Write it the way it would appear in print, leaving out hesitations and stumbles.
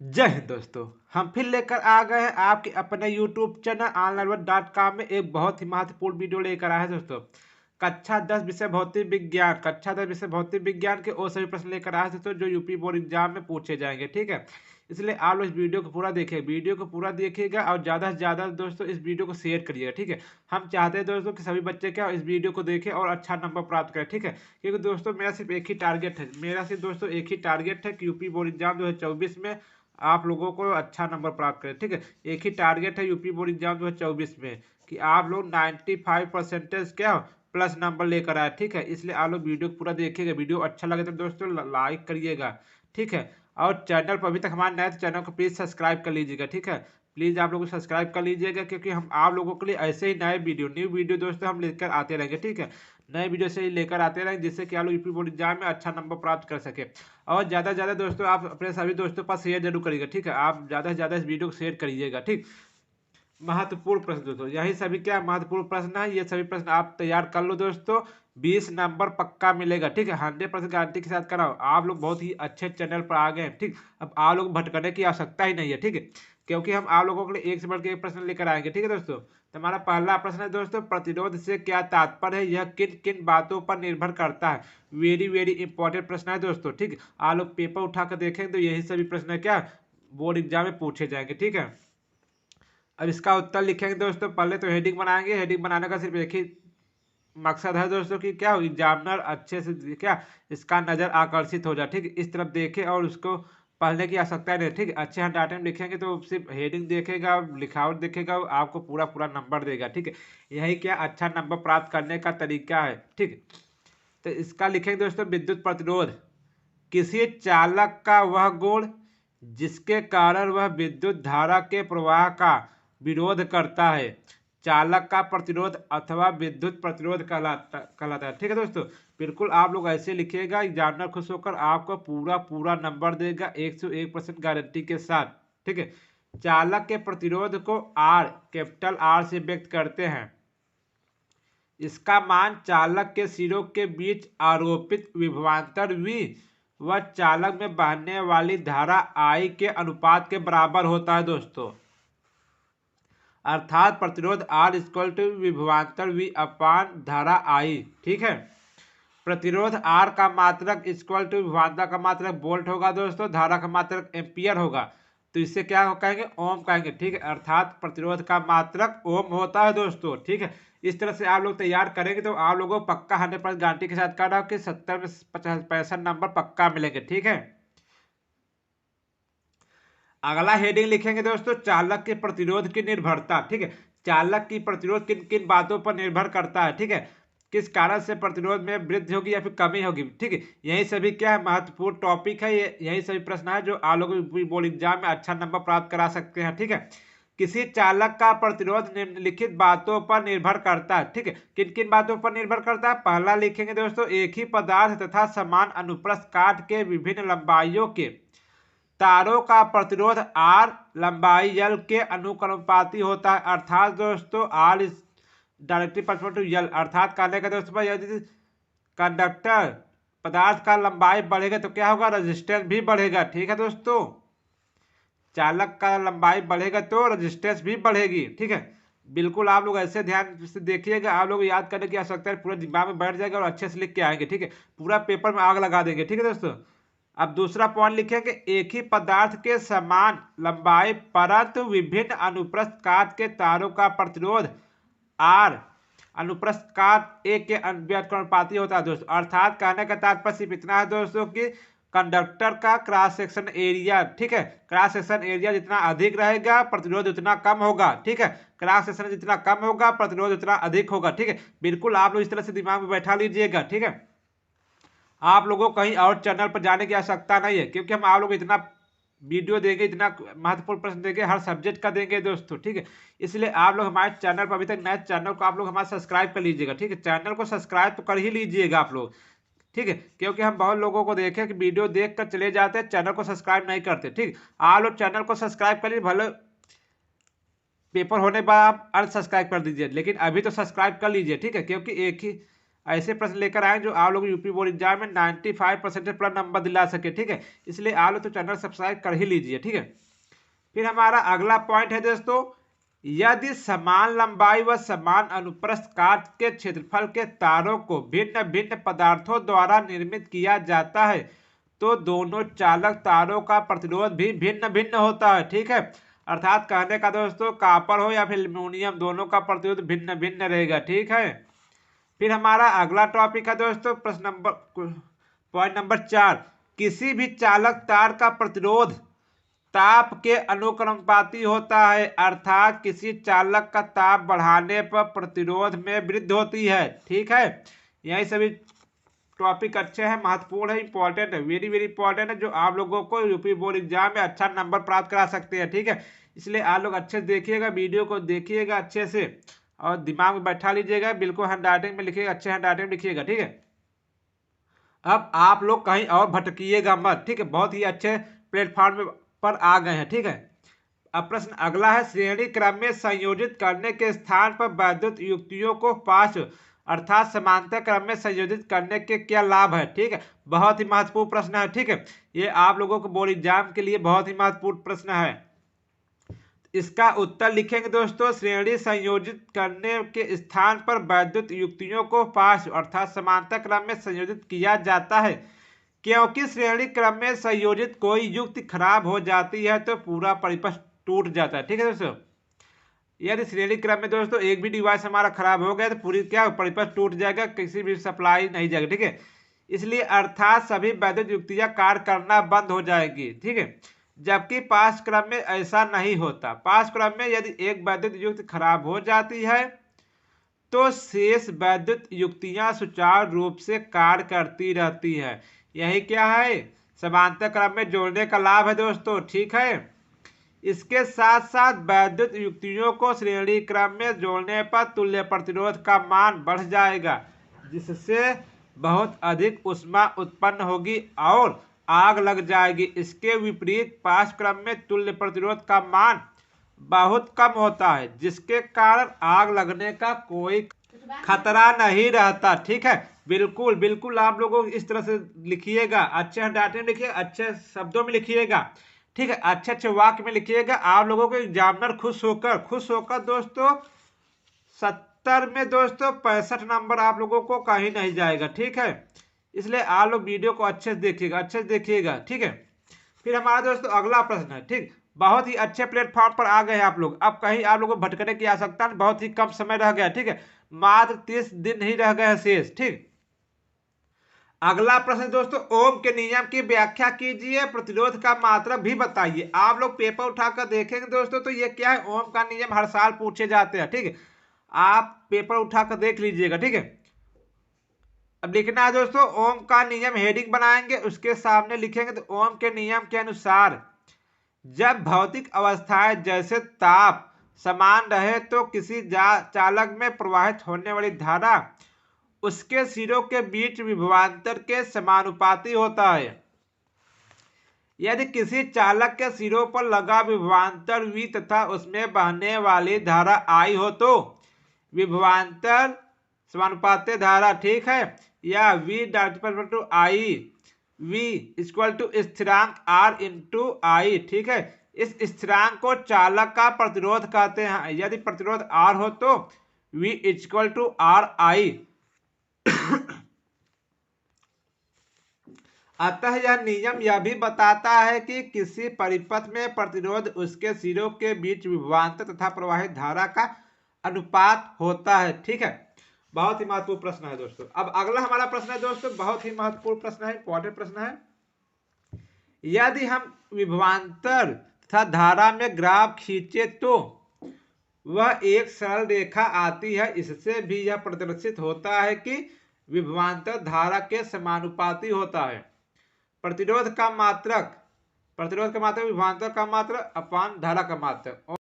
जय हिंद दोस्तों। हम फिर लेकर आ गए हैं आपके अपने YouTube चैनल onlineworld.com में एक बहुत ही महत्वपूर्ण वीडियो लेकर आए हैं दोस्तों। कक्षा 10 विषय भौतिक विज्ञान के वो सभी प्रश्न लेकर आए हैं दोस्तों जो यूपी बोर्ड एग्जाम में पूछे जाएंगे। ठीक है, इसलिए आप लोग इस वीडियो को पूरा देखिएगा और ज़्यादा से ज़्यादा दोस्तों इस वीडियो को शेयर करिएगा। ठीक है, हम चाहते हैं दोस्तों कि सभी बच्चे क्या इस वीडियो को देखें और अच्छा नंबर प्राप्त करें। ठीक है, क्योंकि दोस्तों मेरा सिर्फ एक ही टारगेट है कि यूपी बोर्ड एग्जाम 2024 में आप लोगों को अच्छा नंबर प्राप्त करें। ठीक है, एक ही टारगेट है यूपी बोर्ड एग्जाम 2024 में कि आप लोग 95% क्या प्लस नंबर लेकर आए। ठीक है, इसलिए आप लोग वीडियो पूरा देखिएगा। वीडियो अच्छा लगे तो दोस्तों लाइक करिएगा। ठीक है, और चैनल पर अभी तक हमारे नए तो चैनल को प्लीज़ सब्सक्राइब कर लीजिएगा। ठीक है, प्लीज़ आप लोग सब्सक्राइब कर लीजिएगा क्योंकि हम आप लोगों के लिए ऐसे ही न्यू वीडियो दोस्तों हम लेकर आते रहेंगे। ठीक है, नए वीडियो से ही लेकर आते रहेंगे जिससे कि आप लोग यूपी बोर्ड एग्जाम में अच्छा नंबर प्राप्त कर सके। और ज़्यादा से ज़्यादा दोस्तों आप अपने सभी दोस्तों पर शेयर जरूर करिएगा। ठीक है, आप ज़्यादा से ज़्यादा इस वीडियो को शेयर करिएगा। ठीक, महत्वपूर्ण प्रश्न दोस्तों यही सभी क्या महत्वपूर्ण प्रश्न है, ये सभी प्रश्न आप तैयार कर लो दोस्तों। 20 नंबर पक्का मिलेगा। ठीक है, 100% गारंटी के साथ कराओ। आप लोग बहुत ही अच्छे चैनल पर आ गए हैं। ठीक, अब आप लोग भटकने की आवश्यकता ही नहीं है। ठीक है, क्योंकि हम आप लोगों के लिए एक से बढ़ के एक प्रश्न लेकर आएंगे। ठीक है दोस्तों, तो हमारा पहला प्रश्न है दोस्तों, प्रतिरोध से क्या तात्पर्य है, यह किन किन बातों पर निर्भर करता है। वेरी वेरी इंपॉर्टेंट प्रश्न है दोस्तों। ठीक, आप लोग पेपर उठा कर देखेंगे तो यही सभी प्रश्न है क्या बोर्ड एग्जाम में पूछे जाएंगे। ठीक है, अब इसका उत्तर लिखेंगे दोस्तों। पहले तो हेडिंग बनाएंगे। हेडिंग बनाने का सिर्फ एक ही मकसद है दोस्तों कि क्या एग्जामिनर अच्छे से क्या इसका नज़र आकर्षित हो जाए। ठीक, इस तरफ देखे और उसको पढ़ने की आवश्यकता नहीं। ठीक, अच्छे हम डाटा में लिखेंगे तो सिर्फ हेडिंग देखेगा, लिखावट देखेगा, आपको पूरा पूरा नंबर देगा। ठीक है, यही क्या अच्छा नंबर प्राप्त करने का तरीका है। ठीक, तो इसका लिखेंगे दोस्तों, विद्युत प्रतिरोध किसी चालक का वह गुण जिसके कारण वह विद्युत धारा के प्रवाह का विरोध करता है, चालक का प्रतिरोध अथवा विद्युत प्रतिरोध कहलाता है। ठीक है दोस्तों, बिल्कुल आप लोग ऐसे लिखिएगा, एग्जामिनर खुश होकर आपको पूरा पूरा नंबर देगा 101% गारंटी के साथ। ठीक है, चालक के प्रतिरोध को आर, कैपिटल आर से व्यक्त करते हैं। इसका मान चालक के सिरों के बीच आरोपित विभवांतर V व चालक में बहने वाली धारा I के अनुपात के बराबर होता है दोस्तों। अर्थात प्रतिरोध R इक्वल टू विभवांतर V अपान धारा I। ठीक है, प्रतिरोध R का मात्रक इक्वल टू विभवांतर का मात्रक वोल्ट होगा दोस्तों, धारा का मात्रक एम्पियर होगा, तो इससे क्या कहेंगे, ओम कहेंगे। ठीक है, अर्थात प्रतिरोध का मात्रक ओम होता है दोस्तों। ठीक है, इस तरह से आप लोग तैयार करेंगे तो आप लोगों को पक्का 100% गारंटी के साथ कह कि 70 में 65 नंबर पक्का मिलेंगे। ठीक है, अगला हेडिंग लिखेंगे दोस्तों, चालक के प्रतिरोध की निर्भरता। ठीक है, चालक की प्रतिरोध किन किन बातों पर निर्भर करता है। ठीक है, किस कारण से प्रतिरोध में वृद्धि होगी या फिर कमी होगी। ठीक है, यही सभी क्या है महत्वपूर्ण टॉपिक है, ये यही सभी प्रश्न है जो आप लोगों को बोर्ड एग्जाम में अच्छा नंबर प्राप्त करा सकते हैं। ठीक है, किसी चालक का प्रतिरोध निम्नलिखित बातों पर निर्भर करता है। ठीक है, किन किन बातों पर निर्भर करता है, पहला लिखेंगे दोस्तों, एक ही पदार्थ तथा समान अनुप्रस्थ काट के विभिन्न लंबाइयों के तारों का प्रतिरोध R लंबाई L के अनुक्रमानुपाती होता है। अर्थात दोस्तों R is directly proportional to L। अर्थात कहने का दोस्तों यदि कंडक्टर पदार्थ का लंबाई बढ़ेगा तो क्या होगा, रेजिस्टेंस भी बढ़ेगा। ठीक है दोस्तों, चालक का लंबाई बढ़ेगा तो रेजिस्टेंस भी बढ़ेगी। ठीक है, बिल्कुल आप लोग ऐसे ध्यान से देखिएगा, आप लोग याद करने की आवश्यकता है, पूरा दिमाग में बैठ जाएगा और अच्छे से लिख के आएंगे। ठीक है, पूरा पेपर में आग लगा देंगे। ठीक है दोस्तों, अब दूसरा पॉइंट लिखेंगे, एक ही पदार्थ के समान लंबाई परंतु विभिन्न अनुप्रस्थ काट के तारों का प्रतिरोध R अनुप्रस्थ काट A के अनुपाती होता है दोस्तों। अर्थात कहने का तात्पर्य सिर्फ इतना है दोस्तों कि कंडक्टर का क्रॉस सेक्शन एरिया, ठीक है, क्रॉस सेक्शन एरिया जितना अधिक रहेगा प्रतिरोध उतना कम होगा। ठीक है, क्रॉस सेक्शन जितना कम होगा प्रतिरोध उतना अधिक होगा। ठीक है, बिल्कुल आप लोग इस तरह से दिमाग में बैठा लीजिएगा। ठीक है, आप लोगों को कहीं और चैनल पर जाने की आवश्यकता नहीं है क्योंकि हम आप लोग इतना वीडियो देंगे, इतना महत्वपूर्ण प्रश्न देंगे, हर सब्जेक्ट का देंगे दोस्तों। ठीक है, इसलिए आप लोग हमारे चैनल पर अभी तक नए चैनल को आप लोग हमारा सब्सक्राइब कर लीजिएगा। ठीक है, चैनल को सब्सक्राइब तो कर ही लीजिएगा आप लोग। ठीक है, क्योंकि हम बहुत लोगों को देखें कि वीडियो देख कर चले जाते हैं, चैनल को सब्सक्राइब नहीं करते। ठीक, आप लोग चैनल को सब्सक्राइब कर लीजिए, भले पेपर होने पर आप अनसब्सक्राइब कर दीजिए, लेकिन अभी तो सब्सक्राइब कर लीजिए। ठीक है, क्योंकि एक ही ऐसे प्रश्न लेकर आए जो आप लोग यूपी बोर्ड एग्जाम में 95% प्लस नंबर दिला सके, ठीक है। इसलिए आप लोग तो चैनल सब्सक्राइब कर ही लीजिए, ठीक है। फिर हमारा अगला पॉइंट है दोस्तों, यदि समान लंबाई व समान अनुप्रस्थ काट के क्षेत्रफल के तारों को भिन्न भिन्न पदार्थों द्वारा निर्मित किया जाता है तो दोनों चालक तारों का प्रतिरोध भी भिन्न भिन्न होता है, ठीक है। अर्थात कहने का दोस्तों, कॉपर हो या फिर एल्यूमिनियम, दोनों का प्रतिरोध भिन्न भिन्न रहेगा, ठीक है। फिर हमारा अगला टॉपिक है दोस्तों, प्रश्न नंबर पॉइंट नंबर 4, किसी भी चालक तार का प्रतिरोध ताप के अनुक्रमानुपाती होता है, अर्थात किसी चालक का ताप बढ़ाने पर प्रतिरोध में वृद्धि होती है, ठीक है। यही सभी टॉपिक अच्छे हैं, महत्वपूर्ण है, इंपॉर्टेंट है, वेरी वेरी इंपॉर्टेंट है, जो आप लोगों को यूपी बोर्ड एग्जाम में अच्छा नंबर प्राप्त करा सकते हैं, ठीक है। इसलिए आप लोग अच्छे से देखिएगा, वीडियो को देखिएगा अच्छे से और दिमाग में बैठा लीजिएगा, बिल्कुल हैंड राइटिंग में लिखिएगा, अच्छे हैंड राइटिंग में लिखिएगा, ठीक है। अब आप लोग कहीं और भटकिएगा मत, ठीक है। बहुत ही अच्छे प्लेटफॉर्म पर आ गए हैं, ठीक है। अब प्रश्न अगला है, श्रेणी क्रम में संयोजित करने के स्थान पर वैद्युत युक्तियों को पार्श्व अर्थात समांतर क्रम में संयोजित करने के क्या लाभ है, ठीक है। बहुत ही महत्वपूर्ण प्रश्न है, ठीक है। ये आप लोगों को बोर्ड एग्जाम के लिए बहुत ही महत्वपूर्ण प्रश्न है। इसका उत्तर लिखेंगे दोस्तों, श्रेणी संयोजित करने के स्थान पर वैद्युत युक्तियों को पार्श्व अर्थात समांतर क्रम में संयोजित किया जाता है, क्योंकि श्रेणी क्रम में संयोजित कोई युक्ति खराब हो जाती है तो पूरा परिपथ टूट जाता है, ठीक है दोस्तों। यदि श्रेणी क्रम में दोस्तों एक भी डिवाइस हमारा खराब हो गया तो पूरी क्या परिपथ टूट जाएगा, किसी भी सप्लाई नहीं जाएगा, ठीक है। इसलिए अर्थात सभी वैद्युत युक्तियां कार्य करना बंद हो जाएगी, ठीक है। जबकि पास क्रम में ऐसा नहीं होता। पास क्रम में यदि एक वैद्युत युक्ति खराब हो जाती है तो शेष वैद्युत युक्तियां सुचारू रूप से कार्य करती रहती है। यही क्या है, समांतर क्रम में जोड़ने का लाभ है दोस्तों, ठीक है। इसके साथ साथ वैद्युत युक्तियों को श्रेणी क्रम में जोड़ने पर तुल्य प्रतिरोध का मान बढ़ जाएगा, जिससे बहुत अधिक ऊष्मा उत्पन्न होगी और आग लग जाएगी। इसके विपरीत पास क्रम में तुल्य प्रतिरोध का मान बहुत कम होता है, जिसके कारण आग लगने का कोई खतरा नहीं रहता, ठीक है। बिल्कुल बिल्कुल आप लोगों इस तरह से लिखिएगा, अच्छे हैंडराइटिंग में लिखिएगा, अच्छे शब्दों में लिखिएगा, ठीक है। अच्छे अच्छे वाक्य में लिखिएगा। आप लोगों को एग्जामिनर खुश होकर दोस्तों 70 में दोस्तों 65 नंबर आप लोगों को कहीं नहीं जाएगा, ठीक है। इसलिए आप लोग वीडियो को अच्छे से देखिएगा, ठीक है। फिर हमारा दोस्तों अगला प्रश्न है, ठीक। बहुत ही अच्छे प्लेटफॉर्म पर आ गए हैं आप लोग, अब कहीं आप लोगों को भटकने की आवश्यकता नहीं, बहुत ही कम समय रह गया, ठीक है। मात्र 30 दिन ही रह गए हैं शेष, ठीक। अगला प्रश्न दोस्तों, ओम के नियम की व्याख्या कीजिए, प्रतिरोध का मात्रक भी बताइए। आप लोग पेपर उठाकर देखेंगे दोस्तों तो ये क्या है, ओम का नियम हर साल पूछे जाते हैं, ठीक है। आप पेपर उठाकर देख लीजिएगा, ठीक है। अब लिखना है दोस्तों, ओम का नियम हेडिंग बनाएंगे, उसके सामने लिखेंगे तो ओम के नियम के अनुसार जब भौतिक अवस्थाएं जैसे ताप समान रहे तो किसी चालक में प्रवाहित होने वाली धारा उसके सिरों के बीच विभवांतर के समानुपाती होता है। यदि किसी चालक के सिरों पर लगा विभवांतर V तथा उसमें बहने वाली धारा I हो तो विभवांतर समानुपाती धारा, ठीक है, या V इक्वल टू स्थिरांक R इंटू I, ठीक है। इस स्थिरांक को चालक का प्रतिरोध कहते हैं। यदि प्रतिरोध R हो तो V इक्वल टू RI। अतः यह नियम यह भी बताता है कि किसी परिपथ में प्रतिरोध उसके सिरों के बीच विभवांतर तथा प्रवाहित धारा का अनुपात होता है, ठीक है। बहुत ही महत्वपूर्ण प्रश्न है दोस्तों। अब अगला हमारा प्रश्न है दोस्तों, बहुत ही महत्वपूर्ण प्रश्न है, इंपॉर्टेंट प्रश्न है। यदि हम विभवांतर तथा धारा में ग्राफ खींचे तो वह एक सरल रेखा आती है। इससे भी यह प्रदर्शित होता है कि विभवांतर धारा के समानुपाती होता है। प्रतिरोध का मात्रक विभवांतर का मात्रक अपान धारा का मात्रक।